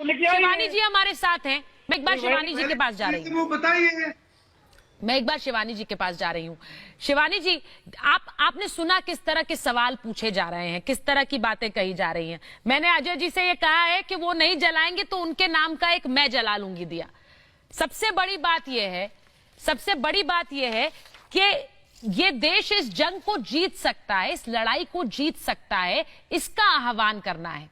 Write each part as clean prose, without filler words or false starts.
शिवानी जी हमारे साथ हैं। मैं एक बार शिवानी जी के पास जा रही हूँ। बताइए। मैं एक बार शिवानी जी के पास जा रही हूँ। शिवानी जी, आपने सुना किस तरह के सवाल पूछे जा रहे हैं, किस तरह की बातें कही जा रही हैं। मैंने अजय जी से ये कहा है कि वो नहीं जलाएंगे तो उनके नाम का एक मैं जला लूंगी दिया। सबसे बड़ी बात यह है कि ये देश इस जंग को जीत सकता है, इस लड़ाई को जीत सकता है, इसका आह्वान करना है।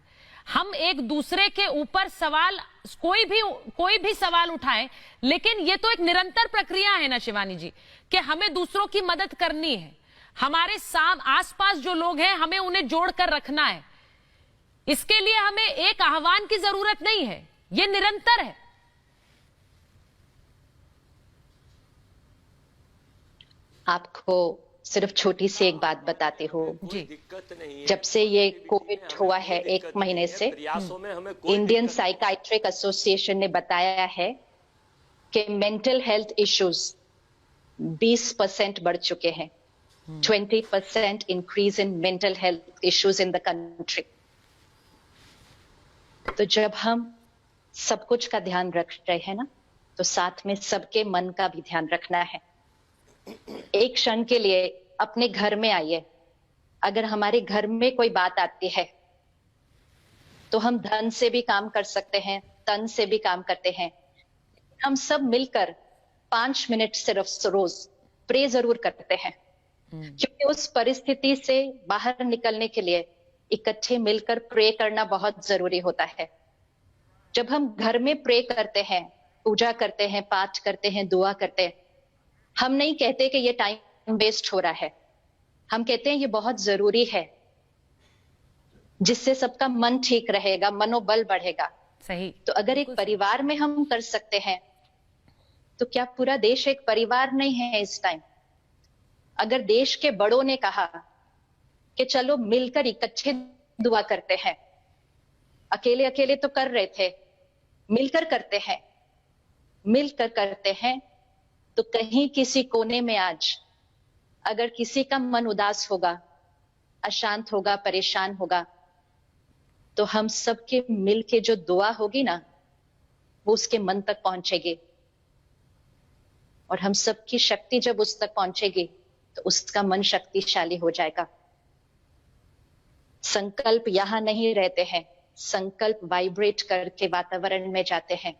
हम एक दूसरे के ऊपर सवाल कोई भी सवाल उठाएं, लेकिन ये तो एक निरंतर प्रक्रिया है ना शिवानी जी, कि हमें दूसरों की मदद करनी है। हमारे आसपास जो लोग हैं हमें उन्हें जोड़कर रखना है। इसके लिए हमें एक आह्वान की जरूरत नहीं है, ये निरंतर है। आपको सिर्फ छोटी सी एक बात बताती हूँ। जब से ये कोविड हुआ है 1 महीने से, इंडियन साइकाइट्रिक एसोसिएशन ने बताया है कि मेंटल हेल्थ इश्यूज 20% बढ़ चुके हैं। 20% increase in mental health issues in the country. तो जब हम सब कुछ का ध्यान रख रहे हैं ना, तो साथ में सबके मन का भी ध्यान रखना है। एक क्षण के लिए अपने घर में आइए। अगर हमारे घर में कोई बात आती है तो हम धन से भी काम कर सकते हैं, तन से भी काम करते हैं। हम सब मिलकर 5 मिनट सिर्फ रोज प्रे जरूर करते हैं, क्योंकि उस परिस्थिति से बाहर निकलने के लिए इकट्ठे मिलकर प्रे करना बहुत जरूरी होता है। जब हम घर में प्रे करते हैं, पूजा करते हैं, पाठ करते हैं, दुआ करते हैं, हम नहीं कहते कि ये टाइम वेस्ट हो रहा है, हम कहते हैं ये बहुत जरूरी है, जिससे सबका मन ठीक रहेगा, मनोबल बढ़ेगा। सही। तो अगर एक परिवार में हम कर सकते हैं तो क्या पूरा देश एक परिवार नहीं है इस टाइम? अगर देश के बड़ों ने कहा कि चलो मिलकर इकट्ठे दुआ करते हैं, अकेले अकेले तो कर रहे थे, मिलकर करते हैं, तो कहीं किसी कोने में आज अगर किसी का मन उदास होगा, अशांत होगा, परेशान होगा, तो हम सबके मिलके जो दुआ होगी ना, वो उसके मन तक पहुंचेगी। और हम सबकी शक्ति जब उस तक पहुंचेगी तो उसका मन शक्तिशाली हो जाएगा। संकल्प यहां नहीं रहते हैं, संकल्प वाइब्रेट करके वातावरण में जाते हैं।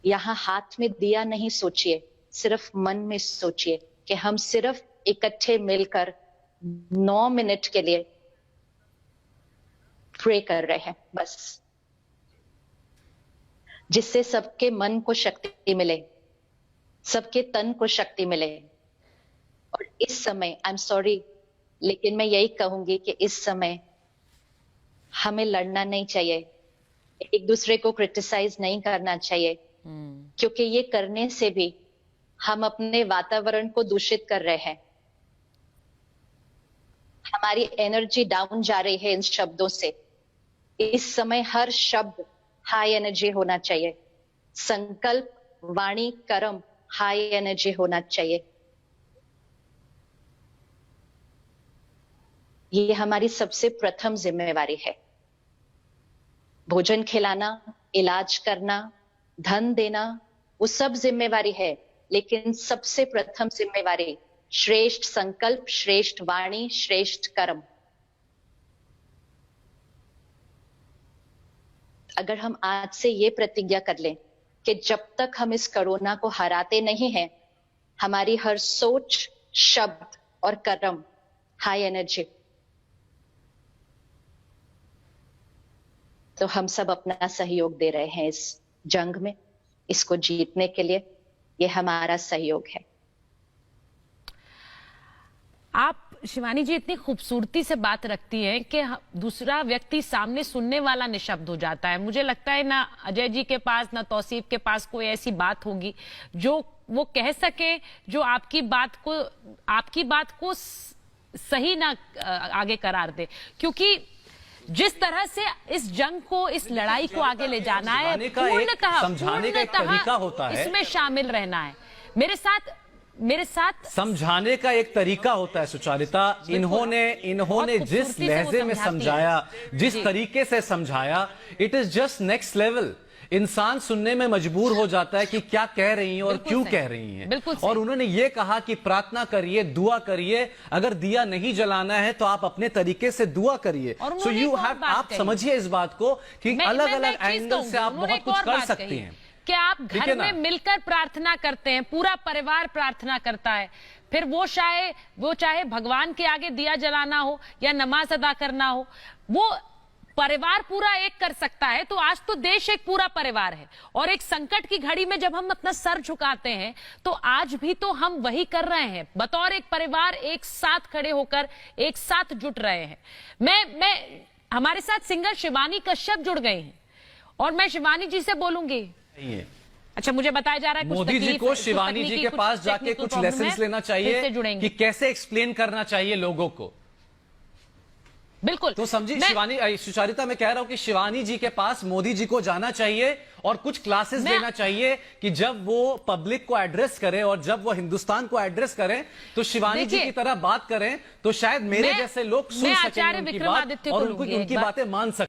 यहां हाथ में दिया नहीं सोचिए, सिर्फ मन में सोचिए कि हम सिर्फ इकट्ठे मिलकर 9 मिनट के लिए प्रे कर रहे हैं, बस, जिससे सबके मन को शक्ति मिले, सबके तन को शक्ति मिले। और इस समय, आई एम सॉरी, लेकिन मैं यही कहूंगी कि इस समय हमें लड़ना नहीं चाहिए, एक दूसरे को क्रिटिसाइज नहीं करना चाहिए, क्योंकि ये करने से भी हम अपने वातावरण को दूषित कर रहे हैं। हमारी एनर्जी डाउन जा रही है इन शब्दों से। इस समय हर शब्द हाई एनर्जी होना चाहिए। संकल्प, वाणी, कर्म हाई एनर्जी होना चाहिए। ये हमारी सबसे प्रथम जिम्मेवारी है। भोजन खिलाना, इलाज करना, धन देना, वो सब जिम्मेवारी है, लेकिन सबसे प्रथम जिम्मेवारी श्रेष्ठ संकल्प, श्रेष्ठ वाणी, श्रेष्ठ कर्म। अगर हम आज से ये प्रतिज्ञा कर लें कि जब तक हम इस कोरोना को हराते नहीं हैं, हमारी हर सोच, शब्द और कर्म हाई एनर्जी, तो हम सब अपना सहयोग दे रहे हैं इस जंग में। इसको जीतने के लिए ये हमारा सहयोग है। आप शिवानी जी इतनी खूबसूरती से बात रखती हैं कि दूसरा व्यक्ति सामने सुनने वाला निशब्द हो जाता है। मुझे लगता है ना अजय जी के पास, ना तौसीफ के पास कोई ऐसी बात होगी जो वो कह सके, जो आपकी बात को सही ना आगे करार दे। क्योंकि जिस तरह से इस जंग को, इस लड़ाई को आगे ले जाना है, पूर्णतः समझाने का एक तरीका होता है, इसमें शामिल रहना है। मेरे साथ मेरे साथ समझाने का एक तरीका होता है सुचारिता। इन्होंने जिस खूबसूरती से वो लहजे में समझाती समझाया, है। जिस जी। तरीके से समझाया, it is just next level. इंसान सुनने में मजबूर हो जाता है कि क्या कह रही हैं और बिल्कुल क्यों सही। कह रही हैं। बिल्कुल सही। और उन्होंने ये कहा कि प्रार्थना करिए, दुआ करिए, अगर दिया नहीं जलाना है तो आप अपने तरीके से दुआ करिए। और सो उन्होंने यू एक और हैव, बात आप कही। समझिए इस बात को कि मैं अलग एक अलग चीज एंगल से कहूंगी, आप उन्होंने बहुत एक कुछ और कर बात सकती कही हैं। कि आप ठीक है घर में ना? मिलकर प्रार्थना करते हैं, पूरा परिवार प्रार्थना करता है, फिर वो चाहे भगवान के आगे दिया जलाना हो या नमाज अदा करना हो, वो परिवार पूरा एक कर सकता है। तो आज तो देश एक पूरा परिवार है, और एक संकट की घड़ी में जब हम अपना सर झुकाते हैं तो आज भी तो हम वही कर रहे हैं, बतौर एक परिवार एक साथ खड़े होकर एक साथ जुट रहे हैं। मैं हमारे साथ सिंगर शिवानी कश्यप जुड़ गए हैं और मैं शिवानी जी से बोलूंगी। नहीं है। अच्छा, मुझे बताया जा रहा है कुछ मोदी जी तकलीफ- को कुछ शिवानी जी तकनीकी- के कुछ पास जाके टेक्निकल कुछ प्रॉब्लम लेसन्स है, लेना फिर चाहिए से जुड़ेंगे। कि कैसे एक्सप्लेन करना चाहिए लोगों को। बिल्कुल। तो समझिए मैं- शिवानी, सुचारिता, मैं कह रहा हूं कि शिवानी जी के पास मोदी जी को जाना चाहिए और कुछ क्लासेस मैं- लेना चाहिए कि जब वो पब्लिक को एड्रेस करें और जब वो हिंदुस्तान को एड्रेस करें तो शिवानी जी देखिए, की तरह बात करें, तो शायद मेरे मैं- जैसे लोग सुन मैं सकें आचार्य उनकी बात विक्रमादित्य और को लूंगी एक उनकी बात। बातें मान सकें।